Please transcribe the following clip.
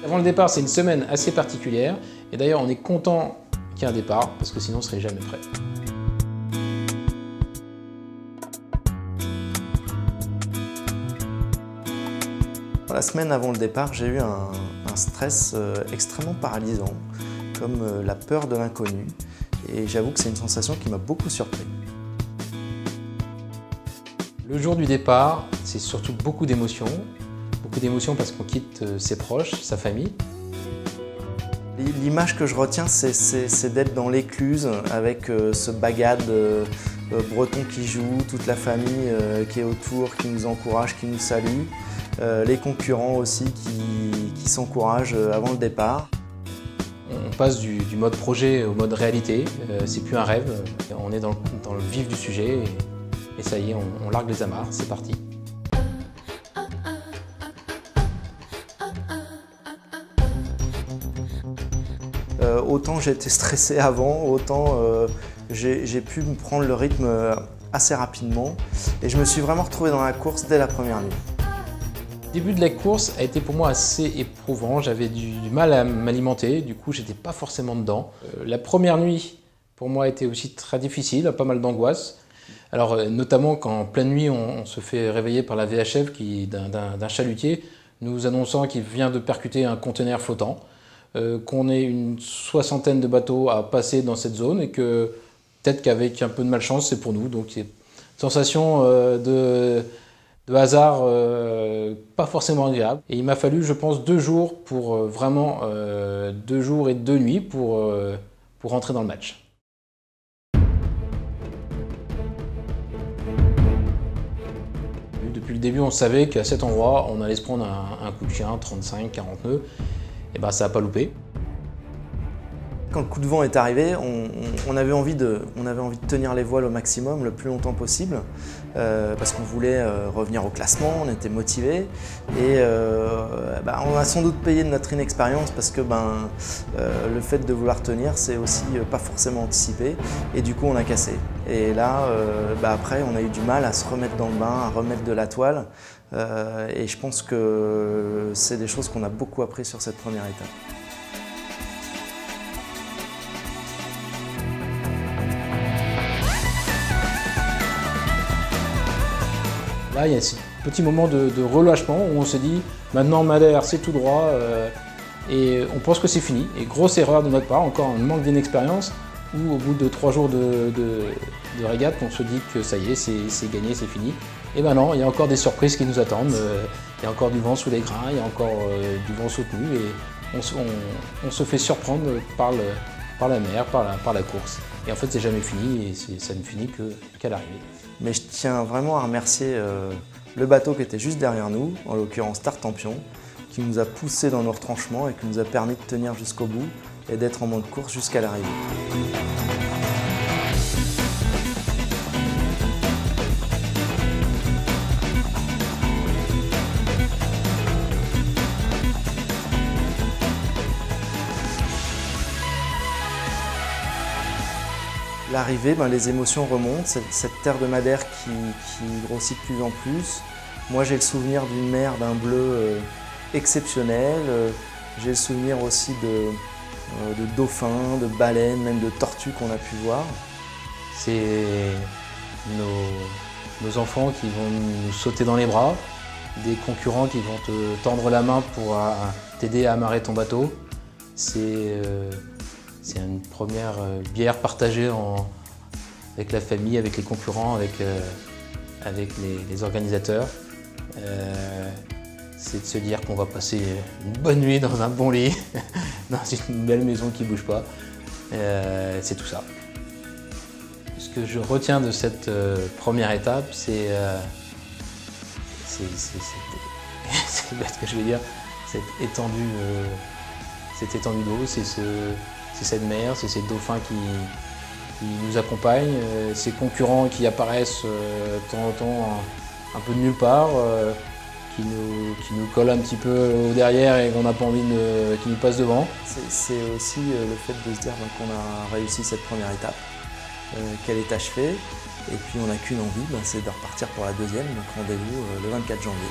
Avant le départ, c'est une semaine assez particulière. Et d'ailleurs, on est content qu'il y ait un départ, parce que sinon on ne serait jamais prêt. La semaine avant le départ, j'ai eu un stress extrêmement paralysant, comme la peur de l'inconnu. Et j'avoue que c'est une sensation qui m'a beaucoup surpris. Le jour du départ, c'est surtout beaucoup d'émotions. Beaucoup d'émotions parce qu'on quitte ses proches, sa famille. L'image que je retiens, c'est d'être dans l'écluse avec ce bagad breton qui joue, toute la famille qui est autour, qui nous encourage, qui nous salue, les concurrents aussi qui s'encouragent avant le départ. On passe du mode projet au mode réalité, c'est plus un rêve, on est dans le vif du sujet et ça y est, on largue les amarres, c'est parti. Autant j'étais stressé avant, autant j'ai pu me prendre le rythme assez rapidement et je me suis vraiment retrouvé dans la course dès la première nuit. Le début de la course a été pour moi assez éprouvant, j'avais du mal à m'alimenter, du coup j'étais pas forcément dedans. La première nuit pour moi était aussi très difficile, pas mal d'angoisse. Alors notamment quand en pleine nuit on se fait réveiller par la VHF d'un chalutier nous annonçant qu'il vient de percuter un conteneur flottant. Qu'on ait une soixantaine de bateaux à passer dans cette zone et que peut-être qu'avec un peu de malchance, c'est pour nous. Donc c'est une sensation de hasard pas forcément agréable. Et il m'a fallu, je pense, 2 jours pour vraiment 2 jours et 2 nuits pour rentrer dans le match. Depuis le début, on savait qu'à cet endroit, on allait se prendre un coup de chien, 35, 40 nœuds. Et ben, ça n'a pas loupé. Quand le coup de vent est arrivé, on avait envie de tenir les voiles au maximum, le plus longtemps possible, parce qu'on voulait revenir au classement, on était motivés. Et on a sans doute payé de notre inexpérience parce que le fait de vouloir tenir, c'est aussi pas forcément anticipé. Et du coup, on a cassé. Et là, après, on a eu du mal à se remettre dans le bain, à remettre de la toile. Et je pense que c'est des choses qu'on a beaucoup appris sur cette première étape. Là, il y a ce petit moment de relâchement où on se dit maintenant Madère c'est tout droit et on pense que c'est fini. Et grosse erreur de notre part, encore un manque d'inexpérience où au bout de 3 jours de régate, on se dit que ça y est, c'est gagné, c'est fini. Et ben non, il y a encore des surprises qui nous attendent. Il y a encore du vent sous les grains, il y a encore du vent soutenu et on se fait surprendre par la mer, par la course. Et en fait, c'est jamais fini et ça ne finit qu'à l'arrivée. Mais je tiens vraiment à remercier le bateau qui était juste derrière nous, en l'occurrence Tartampion, qui nous a poussés dans nos retranchements et qui nous a permis de tenir jusqu'au bout et d'être en mode course jusqu'à l'arrivée. L'arrivée, les émotions remontent, cette terre de Madère qui grossit de plus en plus. Moi j'ai le souvenir d'une mer d'un bleu exceptionnel, j'ai le souvenir aussi de dauphins, de baleines, même de tortues qu'on a pu voir. C'est nos enfants qui vont nous sauter dans les bras, des concurrents qui vont te tendre la main pour t'aider à amarrer ton bateau. C'est une première bière partagée avec la famille, avec les concurrents, avec les organisateurs. C'est de se dire qu'on va passer une bonne nuit dans un bon lit, dans une belle maison qui ne bouge pas. C'est tout ça. Ce que je retiens de cette première étape, c'est bête ce que je vais dire, cette étendue d'eau, c'est cette mer, c'est ces dauphins qui nous accompagnent, ces concurrents qui apparaissent de temps en temps un peu de nulle part, qui nous collent un petit peu au derrière et qu'on n'a pas envie qu'ils nous passent devant. C'est aussi le fait de se dire qu'on a réussi cette première étape, qu'elle est achevée, et puis on n'a qu'une envie, c'est de repartir pour la deuxième, donc rendez-vous le 24 janvier.